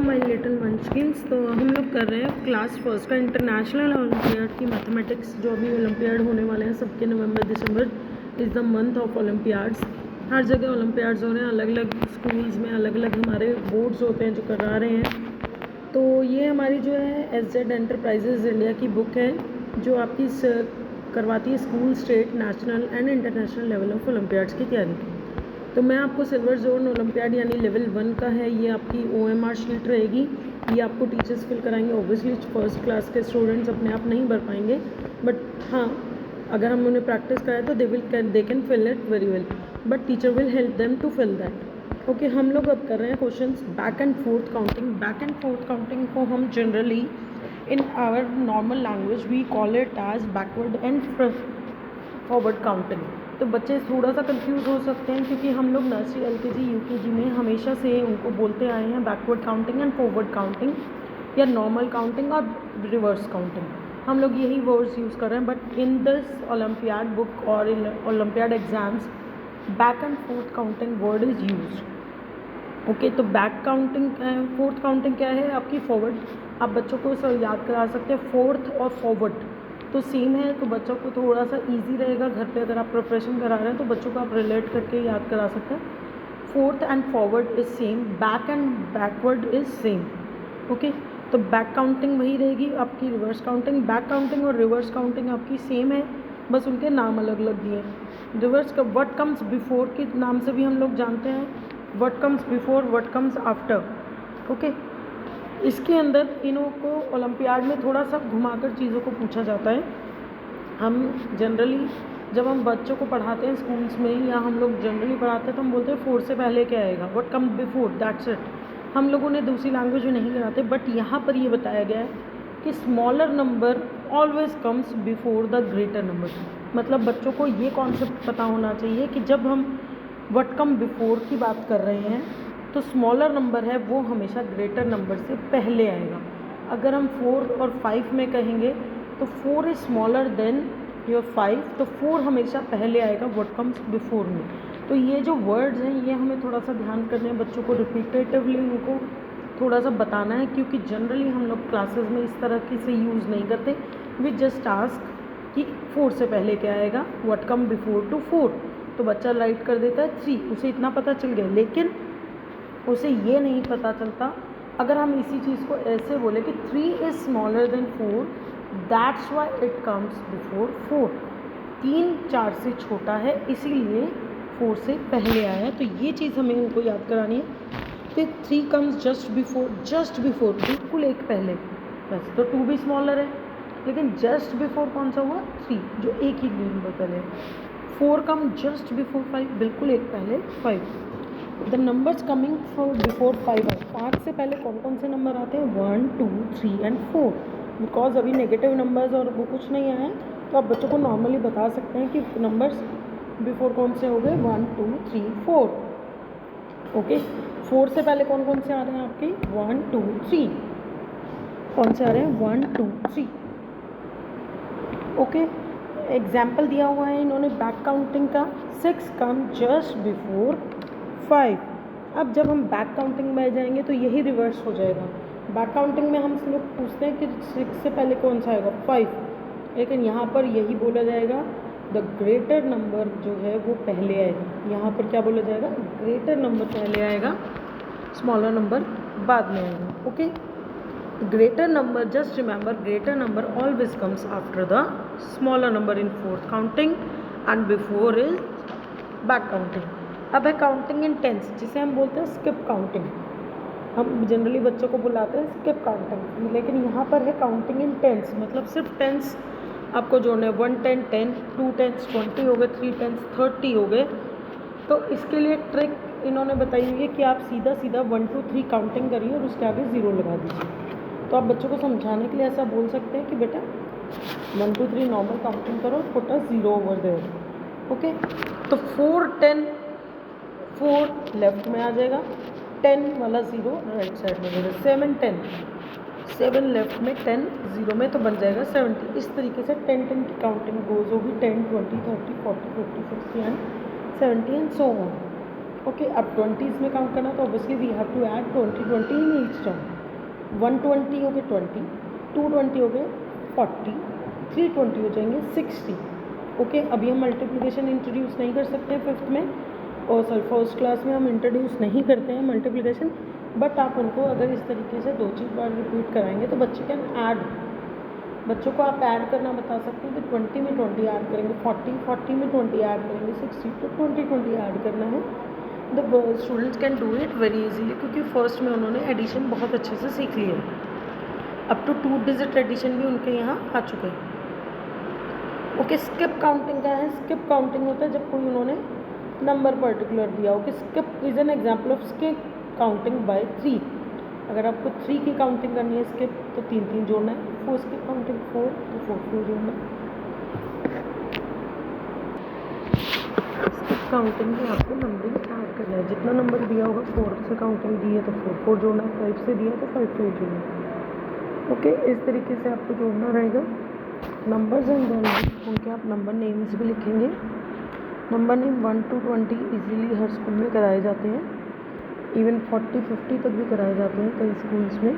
My little मंचकिन्स। तो हम लोग कर रहे हैं क्लास फर्स्ट का इंटरनेशनल ओलंपियाड की मैथमेटिक्स, जो अभी ओलंपियाड होने वाले हैं सबके। November December is the month of olympiads. हर जगह ओलंपियाड्स हो रहे हैं, अलग अलग स्कूल्स में अलग अलग हमारे बोर्ड्स होते हैं जो करा रहे हैं। तो ये हमारी जो है SZ एंटरप्राइजेज़ इंडिया की बुक है, जो आपकी करवाती है school, state, national and international level of Olympiads की तैयारी। तो मैं आपको सिल्वर जोन ओलंपियाड यानी लेवल 1 का है, ये आपकी OMR शीट रहेगी। ये आपको टीचर्स फिल कराएंगे। ऑब्वियसली फर्स्ट क्लास के स्टूडेंट्स अपने आप नहीं भर पाएंगे, बट हाँ, अगर हम उन्हें प्रैक्टिस कराए तो they can fill it very well, but teacher will help them to fill that. Okay, हम लोग अब कर रहे हैं questions back and forth counting. Back and forth counting को हम generally in our normal language we call it as backward and forward counting. तो बच्चे थोड़ा सा कंफ्यूज हो सकते हैं, क्योंकि हम लोग नर्सरी, LKG, UKG में हमेशा से उनको बोलते आए हैं backward counting and forward counting, या नॉर्मल काउंटिंग और रिवर्स काउंटिंग। हम लोग यही वर्ड्स यूज़ कर रहे हैं, but in this olympiad book और in olympiad exams back and forth counting word is used. Okay, तो बैक काउंटिंग फोर्थ काउंटिंग क्या है आपकी? फॉरवर्ड। आप बच्चों को याद करा सकते हैं फोर्थ और फॉरवर्ड तो सेम है, तो बच्चों को थोड़ा सा इजी रहेगा। घर पे अगर आप प्रिपरेशन करा रहे हैं तो बच्चों को आप रिलेट करके याद करा सकते हैं। Fourth and forward is same, back and backward is same. Okay, तो बैक काउंटिंग वही रहेगी आपकी, रिवर्स काउंटिंग। बैक काउंटिंग और रिवर्स काउंटिंग आपकी सेम है, बस उनके नाम अलग अलग दिए। रिवर्स का व्हाट कम्स बिफोर के नाम से भी हम लोग जानते हैं, what comes before, what comes after. Okay, इसके अंदर इनों को ओलंपियाड में थोड़ा सा घुमाकर चीज़ों को पूछा जाता है। हम जनरली जब हम बच्चों को पढ़ाते हैं स्कूल्स में, या हम लोग जनरली पढ़ाते हैं, तो हम बोलते हैं 4 से पहले क्या आएगा, what come before, that's it. हम लोगों ने दूसरी लैंग्वेज में नहीं कराते, बट यहाँ पर ये बताया गया है कि smaller number always comes before the greater number. मतलब बच्चों को ये कॉन्सेप्ट पता होना चाहिए कि जब हम व्हाट कम बिफोर की बात कर रहे हैं तो स्मॉलर नंबर है वो हमेशा ग्रेटर नंबर से पहले आएगा। अगर हम 4 और 5 में कहेंगे तो 4 इज़ स्मॉलर देन योर 5, तो 4 हमेशा पहले आएगा व्हाट कम्स बिफोर में। तो ये जो वर्ड्स हैं ये हमें थोड़ा सा ध्यान करने हैं, बच्चों को रिपीटेटिवली उनको थोड़ा सा बताना है, क्योंकि जनरली हम लोग क्लासेस में इस तरह की से यूज़ नहीं करते। वी जस्ट आस्क कि 4 से पहले क्या आएगा, व्हाट कम बिफोर टू 4, तो बच्चा राइट कर देता है 3, उसे इतना पता चल गया। लेकिन उसे ये नहीं पता चलता अगर हम इसी चीज़ को ऐसे बोले कि 3 is smaller than 4, that's why it comes before 4। 3 4 से छोटा है, इसीलिए 4 से पहले आया। तो ये चीज़ हमें उनको याद करानी है कि 3 कम्स जस्ट बिफोर, बिल्कुल एक पहले। बस, तो 2 भी स्मॉलर है, लेकिन जस्ट बिफोर कौन सा हुआ? 3, जो एक ही नंबर पहले। 4 कम जस्ट बिफोर 5, बिल्कुल एक पहले 5। The numbers coming for before 5 है, 5 से पहले कौन कौन से नंबर आते हैं? 1 2 3 एंड 4। बिकॉज अभी नेगेटिव नंबर्स और वो कुछ नहीं आया है, तो आप बच्चों को नॉर्मली बता सकते हैं कि नंबर्स बिफोर कौन से हो गए? 1 2 3 4। ओके, 4 से पहले कौन कौन से आ रहे हैं आपके? 1 2 3। कौन से आ रहे हैं? 1 2 3। ओके, एग्जाम्पल दिया हुआ है इन्होंने बैक काउंटिंग का, 6 कम जस्ट बिफोर 5। अब जब हम बैक काउंटिंग में जाएंगे तो यही रिवर्स हो जाएगा। बैक काउंटिंग में हम लोग पूछते हैं कि 6 से पहले कौन सा आएगा? 5, लेकिन यहाँ पर यही बोला जाएगा द ग्रेटर नंबर जो है वो पहले आएगा। यहाँ पर क्या बोला जाएगा? ग्रेटर नंबर पहले आएगा, स्मॉलर नंबर बाद में आएगा। Okay, greater number, just remember, greater number always comes after the smaller number in fourth counting and before is back counting. अब है काउंटिंग इन टेंस, जिसे हम बोलते हैं स्किप काउंटिंग। हम जनरली बच्चों को बुलाते हैं स्किप काउंटिंग, लेकिन यहाँ पर है काउंटिंग इन टेंस। मतलब सिर्फ टेंस आपको जोड़ना है। 1 10 10, 2 10 20 हो गए, 3 10 30 हो गए। तो इसके लिए ट्रिक इन्होंने बताई हुई है कि आप सीधा 1 2 3 काउंटिंग करिए और उसके आगे 0 लगा दीजिए। तो आप बच्चों को समझाने के लिए ऐसा बोल सकते हैं कि बेटा 1 2 3 नॉर्मल काउंटिंग करो, put a 0 over there. Okay, तो 4 10, 4 लेफ्ट में आ जाएगा, 10 वाला 0 राइट साइड में जाएगा। 7 10, 7 लेफ्ट में, 10 0 में, तो बन जाएगा 70। इस तरीके से 10 10 की काउंटिंग गोज होगी, 10 20 30 40 50 60 and 70 and so on. Okay, अब 20s में काउंट करना तो obviously we have to add 20 20 in each term. 120 हो गए 20, 220 हो गए 40, 320 हो जाएंगे 60। ओके, अभी हम मल्टीप्लिकेशन इंट्रोड्यूस नहीं कर सकते फिफ्थ में, और सॉरी फर्स्ट क्लास में हम इंट्रोड्यूस नहीं करते हैं मल्टीप्लिकेशन, बट आप उनको अगर इस तरीके से 2-3 बार रिपीट कराएंगे तो बच्चे कैन ऐड, बच्चों को आप ऐड करना बता सकते हैं कि 20 में 20 ऐड करेंगे 40 में 20 ऐड करेंगे 60, तो 20 ऐड करना है। The students can do it very easily, क्योंकि फर्स्ट में उन्होंने एडिशन बहुत अच्छे से सीख लिया है। अप टू 2 डिजिट एडिशन भी उनके यहाँ आ चुके हैं। ओके, स्किप काउंटिंग क्या है? स्किप काउंटिंग होता है जब कोई उन्होंने नंबर पर्टिकुलर दिया हो कि skip is an example of skip counting by 3। अगर आपको 3 की काउंटिंग करनी है स्किप तो 3 जोड़ना है, 4 स्किप काउंटिंग 4 तो 4 जोड़ना है। स्किप काउंटिंग में आपको नंबरिंग ऐड करना है, जितना नंबर दिया होगा 4 से काउंटिंग दी है तो 4 जोड़ना है, 5 से दिया तो 5 जोड़ना है। ओके, इस तरीके से आपको जोड़ना रहेगा। नंबर्स एंड देन उनके आप नंबर नेम्स भी लिखेंगे। Number name 1 to 20 easily her school में कराए जाते हैं, इवन 40-50 तक भी कराए जाते हैं कई स्कूल्स में,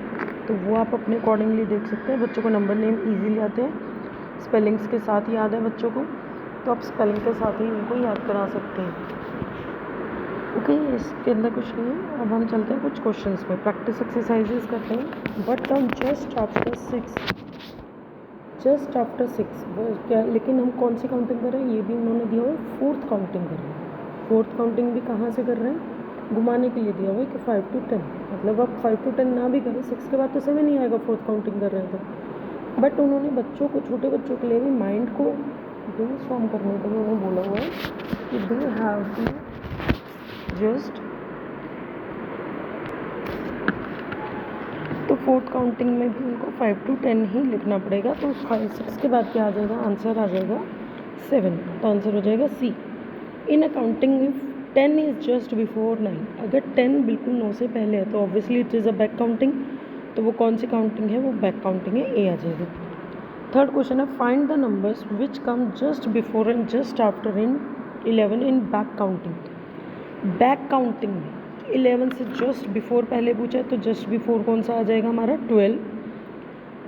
तो वो आप अपने अकॉर्डिंगली देख सकते हैं। बच्चों को नंबर नेम इजीली आते हैं, स्पेलिंग्स के साथ याद है बच्चों को, तो आप स्पेलिंग के साथ ही उनको याद करा सकते हैं। ओके, इसके अंदर कुछ नहीं है। अब हम चलते हैं कुछ क्वेश्चंस पे, प्रैक्टिस एक्सरसाइजेस करते हैं। बट हम जस्ट आफ्टर 6 वो क्या, लेकिन हम कौन सी काउंटिंग कर रहे हैं ये भी उन्होंने दिया हुआ है, 4th काउंटिंग कर रहे हैं। 4th काउंटिंग भी कहाँ से कर रहे हैं? घुमाने के लिए दिया हुआ है कि 5 to 10, मतलब आप 5 to 10 ना भी करें, 6 के बाद तो 7 ही आएगा 4th काउंटिंग कर रहे हैं तो। बट उन्होंने बच्चों को, छोटे बच्चों के लिए भी माइंड को ब्रेनस्टॉर्म करने के लिए उन्होंने बोला हुआ है कि दे हैव टू जस्ट, तो 4th काउंटिंग में भी उनको 5 to 10 ही लिखना पड़ेगा। तो 5-6 के बाद क्या आ जाएगा? आंसर आ जाएगा 7, तो आंसर हो जाएगा C. In a counting if 10 is just before 9, अगर 10 बिल्कुल 9 से पहले है तो obviously it is a back counting, तो वो कौन सी काउंटिंग है? वो बैक काउंटिंग है, ए आ जाएगा। थर्ड क्वेश्चन है, find the numbers which come just before and just after in 11 in back counting. Back counting में 11 से जस्ट बिफोर पहले पूछा है, तो जस्ट बिफोर कौन सा आ जाएगा हमारा? 12।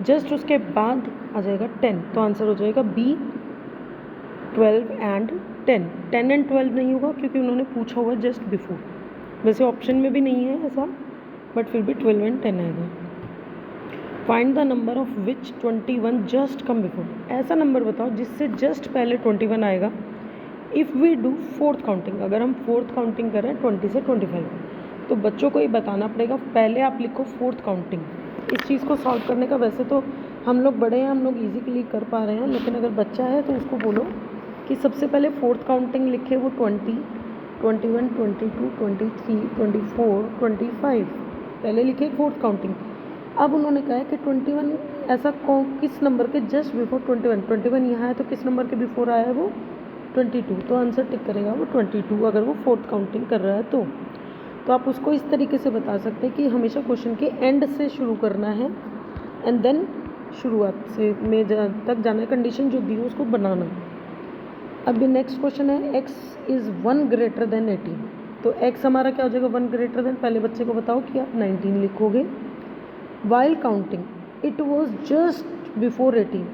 जस्ट उसके बाद आ जाएगा 10, तो आंसर हो जाएगा बी, 12 एंड 10। 10 एंड 12 नहीं होगा क्योंकि उन्होंने पूछा हुआ जस्ट बिफोर, वैसे ऑप्शन में भी नहीं है ऐसा, बट फिर भी 12 एंड 10 आएगा। Find the number of which 21 just come before, ऐसा नंबर बताओ जिससे जस्ट पहले 21 आएगा। If we do 4th counting, अगर हम 4th काउंटिंग करें 20 से 25, तो बच्चों को ये बताना पड़ेगा, पहले आप लिखो 4th काउंटिंग। इस चीज़ को सॉल्व करने का, वैसे तो हम लोग बड़े हैं, हम लोग ईजीली कर पा रहे हैं, लेकिन अगर बच्चा है तो उसको बोलो कि सबसे पहले 4th काउंटिंग लिखे, वो 20, 21, 22, 23, 24, 25 पहले लिखे 4th काउंटिंग। अब उन्होंने कहा है कि 21 ऐसा किस नंबर के जस्ट बिफोर 21 यहाँ है, तो किस नंबर के बिफोर आया है? वो 22, तो आंसर टिक करेगा वो 22 अगर वो 4th काउंटिंग कर रहा है तो आप उसको इस तरीके से बता सकते हैं कि हमेशा क्वेश्चन के एंड से शुरू करना है एंड देन शुरुआत से में तक जाना है, कंडीशन जो दी हो उसको बनाना। अब ये नेक्स्ट क्वेश्चन है, x इज़ 1 ग्रेटर देन 18, तो x हमारा क्या हो जाएगा? 1 ग्रेटर देन, पहले बच्चे को बताओ कि आप 19 लिखोगे। While counting it was just before 18,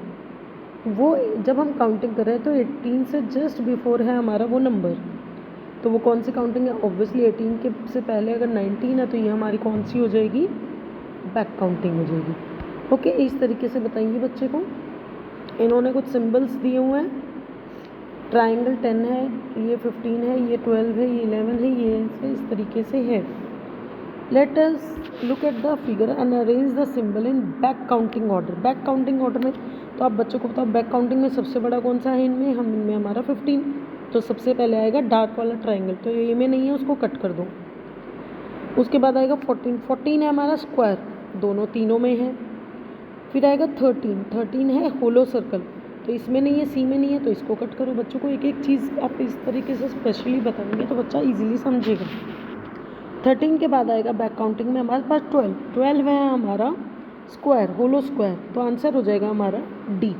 वो जब हम काउंटिंग कर रहे हैं तो 18 से जस्ट बिफोर है हमारा वो नंबर, तो वो कौन सी काउंटिंग है? ऑब्वियसली 18 के से पहले अगर 19 है तो ये हमारी कौन सी हो जाएगी? बैक काउंटिंग हो जाएगी। ओके, इस तरीके से बताएंगे बच्चे को। इन्होंने कुछ सिंबल्स दिए हुए हैं, ट्राइंगल 10 है, ये 15 है, ये 12 है, ये 11 है, ये इस तरीके से है। Let us look at the figure and arrange the symbol in back counting order. Back counting order में तो आप बच्चों को बताओ बैक काउंटिंग में सबसे बड़ा कौन सा है? इनमें हमारा 15, तो सबसे पहले आएगा डार्क वाला ट्राइंगल, तो ये में नहीं है, उसको कट कर दो। उसके बाद आएगा 14 है हमारा स्क्वायर, दोनों तीनों में है। फिर आएगा 13 है होलो सर्कल, तो इसमें नहीं है, सी में नहीं है, तो इसको कट करो। बच्चों को एक एक चीज़ आप इस तरीके से स्पेशली बताएंगे तो बच्चा इजीली समझेगा। 13 के बाद आएगा बैक काउंटिंग में हमारे पास 12 है हमारा स्क्वायर, होलो स्क्वायर, तो आंसर हो जाएगा हमारा डी।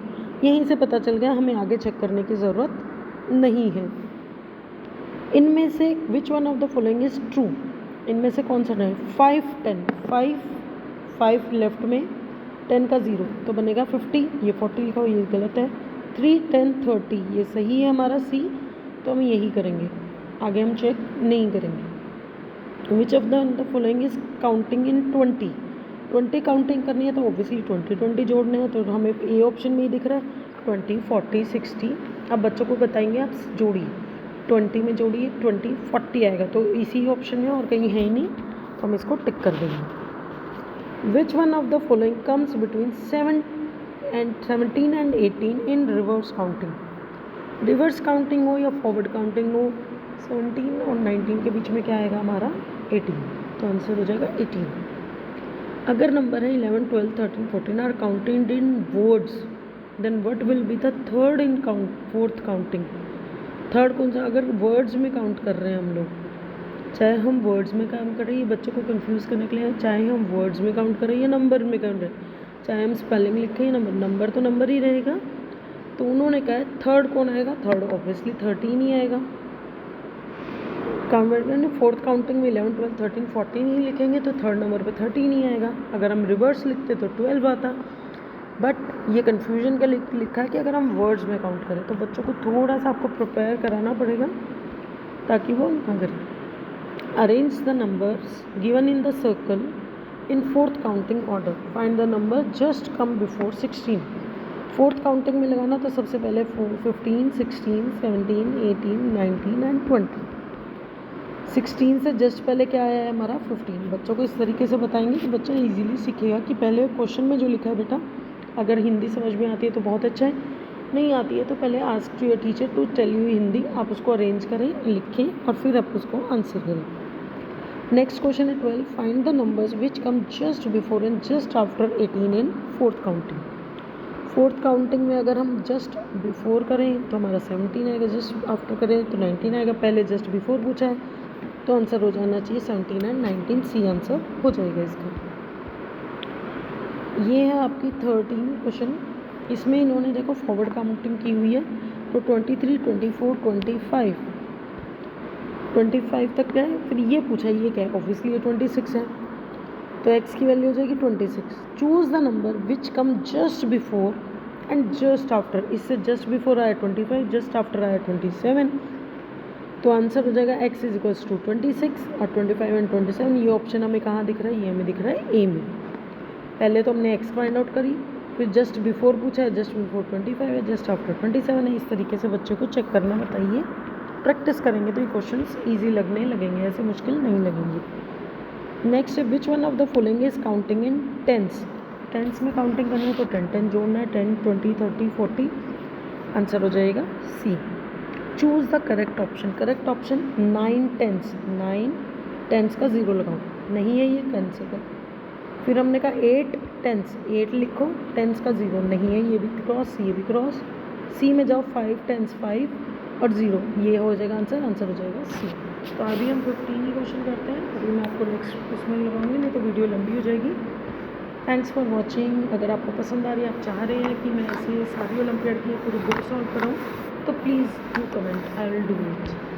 यहीं से पता चल गया, हमें आगे चेक करने की ज़रूरत नहीं है। इनमें से विच one of the following is true, इनमें से कौन सा है? 5, 10, 5, 5 लेफ्ट में, 10 का 0 तो बनेगा 50, ये 40 लिखा हो, ये गलत है। 3, 10, 30 ये सही है हमारा सी, तो हम यही करेंगे, आगे हम चेक नहीं करेंगे। Which of the following is counting in 20 counting करनी है तो ऑब्वियसली 20 जोड़ने हैं, तो हमें ए ऑप्शन में ही दिख रहा है 20, 40, 60। अब बच्चों को बताएंगे आप जोड़िए, 20 में जोड़िए 20, 40 आएगा, तो इसी ऑप्शन में और कहीं है ही नहीं, तो हम इसको टिक कर देंगे। विच one of the following comes between 17 and 18 in reverse counting. Reverse counting हो या फॉरवर्ड काउंटिंग हो, 17 और 19 के बीच में क्या आएगा हमारा 18, तो आंसर हो जाएगा 18। अगर नंबर है 11, 12, 13, 14 are counted in words, then what will be the third in fourth counting. Third कौन सा, अगर वर्ड्स में काउंट कर रहे हैं हम लोग, चाहे हम वर्ड्स में काम करें, ये बच्चों को कंफ्यूज करने के लिए, चाहे हम वर्ड्स में काउंट करें या नंबर में काउंट करें, चाहे हम स्पेलिंग लिखें या नंबर तो नंबर ही रहेगा। तो उन्होंने कहा है थर्ड कौन आएगा, थर्ड ऑब्वियसली 13 ही आएगा। फोर्थ काउंटिंग में 11, 12, 13, 14 ही लिखेंगे तो थर्ड नंबर पे 13 ही आएगा। अगर हम रिवर्स लिखते तो 12 आता, बट ये कन्फ्यूजन का लिखा है कि अगर हम वर्ड्स में काउंट करें, तो बच्चों को थोड़ा सा आपको प्रिपेयर कराना पड़ेगा ताकि वो ना करें। Arrange the numbers given in the circle in fourth counting order, find the number just come before 16। Fourth counting में लगाना तो सबसे पहले 15, 16, 17, 18, 19 एंड 20। 16 से जस्ट पहले क्या आया है हमारा 15। बच्चों को इस तरीके से बताएंगे कि बच्चा इजीली सीखेगा कि पहले क्वेश्चन में जो लिखा है बेटा, अगर हिंदी समझ में आती है तो बहुत अच्छा है, नहीं आती है तो पहले ask to your teacher to tell you Hindi, आप उसको अरेंज करें, लिखें और फिर आप उसको आंसर करें। नेक्स्ट क्वेश्चन है 12, find the numbers which come just before and just after 18 in fourth counting. Forth counting में अगर हम जस्ट बिफोर करें तो हमारा 17 आएगा, जस्ट आफ्टर करें तो 19 आएगा। पहले जस्ट बिफोर पूछा है तो आंसर हो जाना चाहिए 17 एंड 19, सी आंसर हो जाएगा इसका। ये है आपकी 13 क्वेश्चन। इसमें इन्होंने देखो फॉरवर्ड काउंटिंग की हुई है, तो 23, 24, 25 तक क्या है, फिर ये पूछा ये क्या है, ऑब्वियसली ये 26 है, तो x की वैल्यू हो जाएगी 26। Choose the number which come just before and just after. इससे जस्ट बिफोर आया 25, जस्ट आफ्टर आया 27, तो आंसर हो जाएगा x इज इक्वल्स टू 26 और 25 एंड 27। ये ऑप्शन हमें कहाँ दिख रहा है, ये हमें दिख रहा है ए में। पहले तो हमने x फाइंड आउट करी, फिर जस्ट बिफोर पूछा है, जस्ट बिफोर 25 है, जस्ट आफ्टर 27 है। इस तरीके से बच्चों को चेक करना बताइए, प्रैक्टिस करेंगे तो ये क्वेश्चंस इजी लगने लगेंगे, ऐसे मुश्किल नहीं लगेंगे। नेक्स्ट है which one of the following is counting in tens. Tens में काउंटिंग करनी है तो 10 जोड़ना है, 10, 20, 30, 40, आंसर हो जाएगा C. Choose the correct option. Correct option 9 tens, 9 tens का 0 लगाओ, नहीं है ये कैंसिल कर। फिर हमने कहा 8 टेंस, 8 लिखो, टेंस का 0 नहीं है, ये भी क्रॉस, ये भी क्रॉस। सी में जाओ 5 टेंस, 5 और 0, ये हो जाएगा आंसर, आंसर हो जाएगा सी। तो अभी हम 15 ही क्वेश्चन करते हैं, अभी मैं आपको नेक्स्ट उसमें लगाऊंगी, नहीं तो वीडियो लंबी हो जाएगी। Thanks for watching. अगर आपको पसंद आ रही है, आप चाह रहे हैं कि मैं ऐसे सारी ओलंपियाड की पूरी बुक सॉल्व कराऊँ, तो please do comment, I will do it.